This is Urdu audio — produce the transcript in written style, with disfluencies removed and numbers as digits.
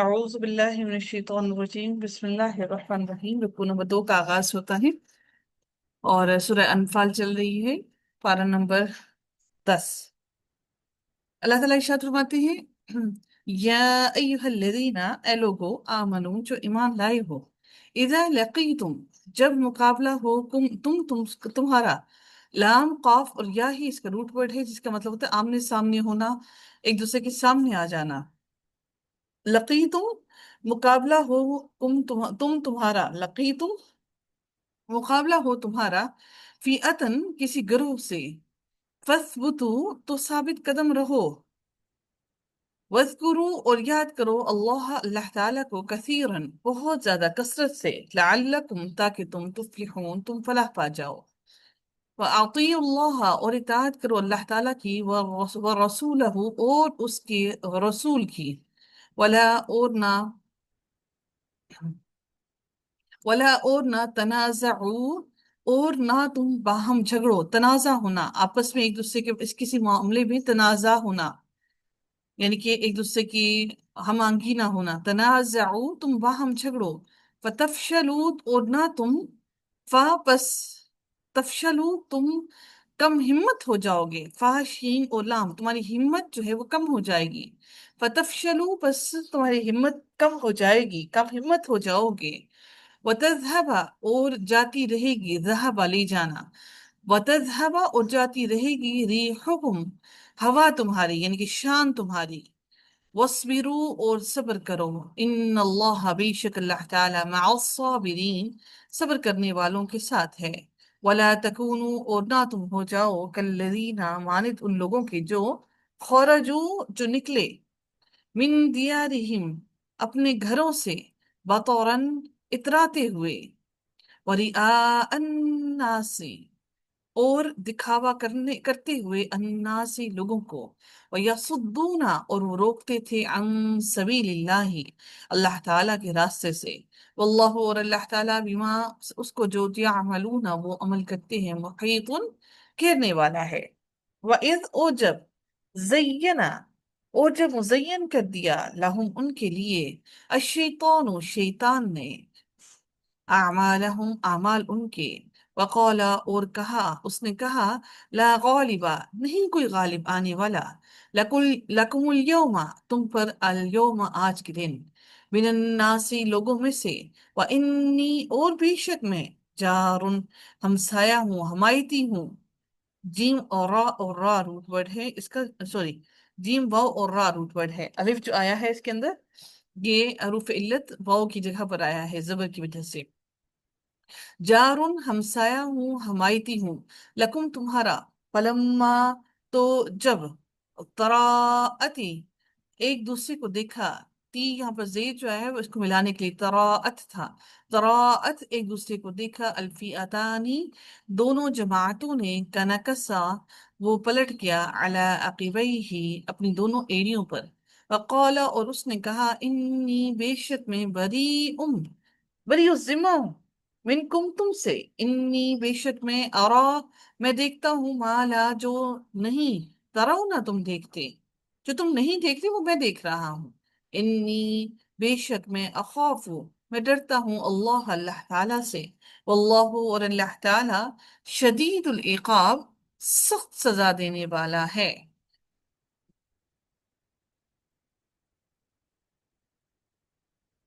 اعوذ باللہ من الشیطان الرجیم، بسم اللہ الرحمن الرحیم۔ رکوع نمبر 2 کا آغاز ہوتا ہے اور سورہ انفال چل رہی ہے، پارہ نمبر 10۔ اللہ تعالیٰ ارشاد فرماتے ہیں، یا ایہا الذین، اے لوگو، آمنو، جو ایمان لائے ہو، اذا لقیتم، جب مقابلہ ہو تمہارا، لام قاف اور یا ہی اس کا روٹ ورڈ ہے، جس کا مطلب ہوتا ہے آمنے سامنے ہونا، ایک دوسرے کے سامنے آ جانا۔ لقیتم مقابلہ ہو، تم تمہارا، لقیتم مقابلہ ہو تمہارا، فئتن کسی گروہ سے، فثبتو تو ثابت قدم رہو، وذکروا اور یاد کرو، اللہ تعالیٰ کو، کثیرن بہت زیادہ کثرت سے، لعلکم تاکہ تم تفلحون تم فلاح پا جاؤ، وَأَطِيعُوا اللَّهَ اور اطاعت کرو اللہ تعالیٰ کی، وَرَسُولَهُ اور اس کے رسول کی، ولا اور نہ تنازعوا اور نہ تم باہم جھگڑو، تنازع ہونا آپس میں، ایک دوسرے کے اس کسی معاملے میں تنازع ہونا، یعنی کہ ایک دوسرے کی ہم آہنگی نہ ہونا، تنازعوا تم باہم جھگڑو، فتفشلوا اور نہ تم، پس تفشلوا تم کم ہمت ہو جاؤ گے، شین اور لام تمہاری ہمت جو ہے وہ کم ہو جائے گی، فتفشلوا پس تمہاری ہمت کم ہو جائے گی، کم ہمت ہو جاؤ گے، وَتَذْهَبَ اور جاتی رہے گی، ذہب لے جانا، وَتَذْهَبَ اور جاتی رہے گی، رِيحُكُمْ ہوا تمہاری یعنی کہ شان تمہاری، وَاصْبِرُوا اور صبر کرو، ان اللہ بے شک اللہ تعالی، مع الصابرین صبر کرنے والوں کے ساتھ ہے، وَلَا تَكُونُوا اور نہ تم ہو جاؤ، كَالَّذِينَ مانند ان لوگوں کے جو، خرجوا جو نکلے، من دیارہم اپنے گھروں سے، بطوراً اتراتے ہوئے، وَرِئَاءَ النَّاسِ اور دکھاوا کرتے ہوئے، الناسی لوگوں کو، وَيَصُدُّونَ اور وہ روکتے تھے، عن سبیل اللہ اللہ تعالیٰ کے راستے سے، واللہ اور اللہ تعالیٰ، بما اس کو جو یعملون وہ عمل کرتے ہیں، محیط گھیرنے والا ہے، وَإِذْ اور جب، زَيَّنَ اور جب مزین کر دیا، لہم ان کے لیے، الشیطان شیطان نے، اعمالہم اعمال ان کے، وقال اور کہا اس نے کہا، لا غالبا نہیں کوئی غالب آنے والا، لکم اليوم تم پر، اليوم آج کے دن، من الناس لوگوں میں سے، وانی اور بے شک میں، جار ہمسایہ ہوں، حمایتی ہوں، جیم اور را روٹ ورڈ ہے اس کا، سوری، جیم واو اور را روٹ ورڈ ہے، الف جو آیا ہے اس کے اندر یہ حروف علت واو کی جگہ پر آیا ہے زبر کی وجہ سے، جارن ہمسایہ ہوں، حمایتی ہوں، لکم تمہارا، فلما تو جب، تراءتی ایک دوسرے کو دیکھا، تی یہاں پر زید جو ہے وہ اس کو ملانے کے لیے تراءت تھا، تراءت ایک دوسرے کو دیکھا، الفئتانی دونوں جماعتوں نے، کنکسا وہ پلٹ گیا، علی عقبیہ اپنی دونوں ایڑیوں پر، وقال اور اس نے کہا، انی بے شک میں، بری الذمہ ہوں، منکم تم سے، انی بے شک میں، ارا میں دیکھتا ہوں، مالا جو نہیں، ترون تم دیکھتے، جو تم نہیں دیکھتے وہ میں دیکھ رہا ہوں، انی بے شک میں، اخاف میں ڈرتا ہوں، اللہ تعالیٰ سے، واللہ اور اللہ تعالیٰ، شدید العقاب سخت سزا دینے والا ہے۔